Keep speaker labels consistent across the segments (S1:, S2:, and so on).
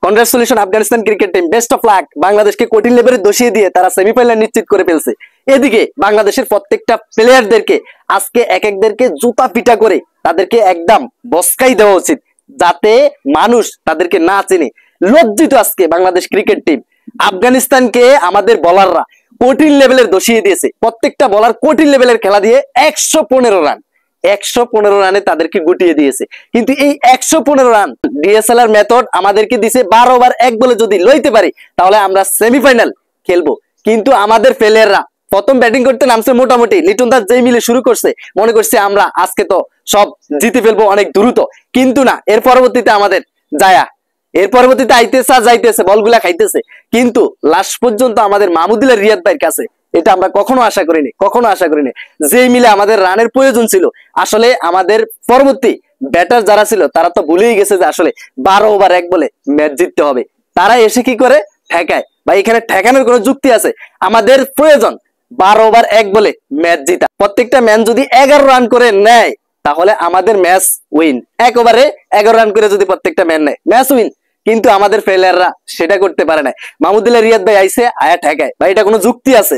S1: Congratulation Afghanistan cricket team, best of luck. বাংলাদেশকে কঠিন লেভেলে দোষিয়ে দিয়ে তারা সেমিফাইনাল নিশ্চিত করে ফেলছে। এদিকে বাংলাদেশের প্রত্যেকটা প্লেয়ারদেরকে আজকে এক একদেরকে জুতা পিটা করে তাদেরকে একদম বসকাই দেওয়া উচিত, যাতে মানুষ তাদেরকে না চেনে। লজ্জিত আজকে বাংলাদেশ ক্রিকেট টিম। আফগানিস্তানকে আমাদের বলাররা কঠিন লেভেলের দোষিয়ে দিয়েছে। প্রত্যেকটা বলার কঠিন লেভেলের খেলা দিয়ে 115 রান, 115 রানে তাদেরকে গুটিয়ে দিয়েছে। কিন্তু এই 115 রান ডিএসএলআর মেথড আমাদেরকে দিছে 12 ওভার 1 বলে যদি লইতে পারি তাহলে আমরা সেমিফাইনাল খেলবো। কিন্তু আমাদের প্লেয়াররা প্রথম ব্যাটিং করতে নামছে, মোটামুটি লিটন দাস যেই মিলে শুরু করছে মনে করছে আমরা আজকে তো সব জিতে ফেলবো অনেক দ্রুত, কিন্তু না। এর পরবর্তীতে আমাদের এর পরবর্তীতে আইতেছে আর যাইতেছে, বলগুলা খাইতেছে, কিন্তু লাস্ট পর্যন্ত আমাদের মাহমুদুল্লাহ রিয়াদ ভাইয়ের কাছে এটা আমরা কখনো আশা করিনি। যেই মিলে আমাদের রানের প্রয়োজন ছিল, আসলে আমাদের পরবর্তী ব্যাটার যারা ছিল তারা তো ভুলেই গেছে যে আসলে 12 ওভার 1 বলে ম্যাচ জিততে হবে। তারা এসে কি করে ঠেকায়, বা এখানে ঠেকানোর কোনো যুক্তি আছে? আমাদের প্রয়োজন 12 ওভার 1 বলে ম্যাচ জিতা। প্রত্যেকটা ম্যান যদি 11 রান করে নেয় তাহলে আমাদের ম্যাচ উইন। 1 ওভারে 11 রান করে যদি প্রত্যেকটা ম্যান নেয় ম্যাচ উইন। কিন্তু আমাদের প্লেয়াররা সেটা করতে পারে না। মাহমুদুল্লাহ রিয়াদ ভাই আইসে আয়া ঠেকায়, ভাই এটা কোনো যুক্তি আছে?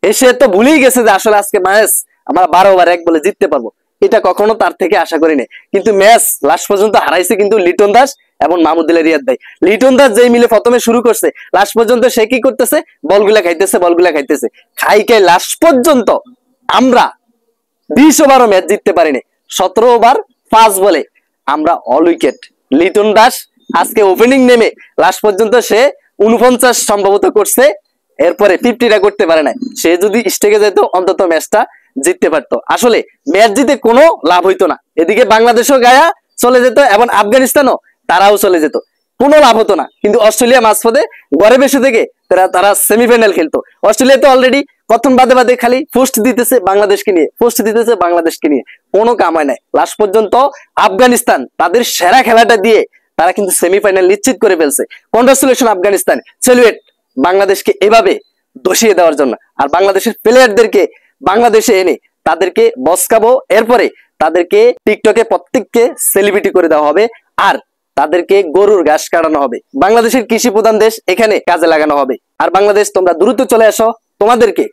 S1: এসে তো ভুলেই গেছে যে আসলে আজকে ম্যাচ আমরা 12 ওভার 1 বলে জিততে পারবো। এটা কখনো তার থেকে আশা করিনি। কিন্তু ম্যাচ লাস্ট পর্যন্ত হারাইছে কিন্তু লিটন দাস এবং মাহমুদুল্লাহ রিয়াদ ভাই। লিটন দাস যেই মিলে প্রথমে শুরু করছে, লাস্ট পর্যন্ত সে কি করতেছে? বলগুলা খাইতেছে। খাই লাস্ট পর্যন্ত আমরা 20 ওভারও ম্যাচ জিততে পারিনি। 17 ওভার 5 বলে আমরা অল উইকেট। লিটন দাস আজকে ওপেনিং নেমে লাস্ট পর্যন্ত সে 49 সম্ভবত করছে, এরপরে 50টা করতে পারে না। সে যদি স্টেকে যেত অন্তত ম্যাচটা জিততে পারতো। আসলে ম্যাচ জিতে কোনো লাভ হইতো না। এদিকে বাংলাদেশও গায়া চলে যেত এবং আফগানিস্তানও তারাও চলে যেত, কোনো লাভ হতো না। কিন্তু অস্ট্রেলিয়া মাঝপথে ঘরে বসে থেকে তারা সেমিফাইনাল খেলতো। অস্ট্রেলিয়া তো অলরেডি প্রথম বাদে খালি পোস্ট দিতেছে বাংলাদেশকে নিয়ে, কোনো কামায় নাই। লাস্ট পর্যন্ত আফগানিস্তান তাদের সেরা খেলাটা দিয়ে তারা কিন্তু সেমিফাইনাল নিশ্চিত করে ফেলছে। কনগ্রাচুলেশন আফগানিস্তান, সেলিব্রেট বাংলাদেশকে এভাবে দোষিয়ে দেওয়ার জন্য। আর বাংলাদেশের প্লেয়ারদেরকে বাংলাদেশে এনে তাদেরকে বসকাবো, এরপরে তাদেরকে টিকটকে প্রত্যেককে সেলিব্রিটি করে দেওয়া হবে, আর তাদেরকে গরুর ঘাস কাটানো হবে। বাংলাদেশের কৃষি প্রধান দেশ, এখানে কাজে লাগানো হবে। আর বাংলাদেশ তোমরা দ্রুত চলে আসো, তোমাদেরকে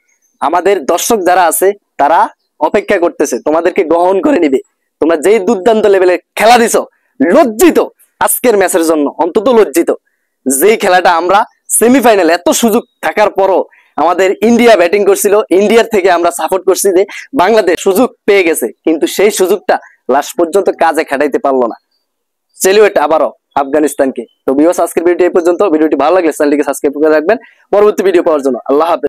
S1: আমাদের দর্শক যারা আছে তারা অপেক্ষা করতেছে, তোমাদেরকে গ্রহণ করে নিবে। তোমরা যেই দুর্দান্ত লেভেলের খেলা দিছো, লজ্জিত আজকের ম্যাচের জন্য, অন্তত লজ্জিত। যেই খেলাটা আমরা সেমিফাইনাল এত সুযোগ থাকার পরও আমাদের ইন্ডিয়া ব্যাটিং করছিল, ইন্ডিয়ার থেকে আমরা সাপোর্ট করছি যে বাংলাদেশ সুযোগ পেয়ে গেছে, কিন্তু সেই সুযোগটা লাস্ট পর্যন্ত কাজে খাটাইতে পারলো না। সেলিব্রেট আবারও আফগানিস্তানকে। তো ভিউয়ার্স, আজকের ভিডিওটি এই পর্যন্ত। ভিডিওটি ভালো লাগলে চ্যানেলটিকে সাবস্ক্রাইব করে রাখবেন পরবর্তী ভিডিও পাওয়ার জন্য। আল্লাহ হাফেজ।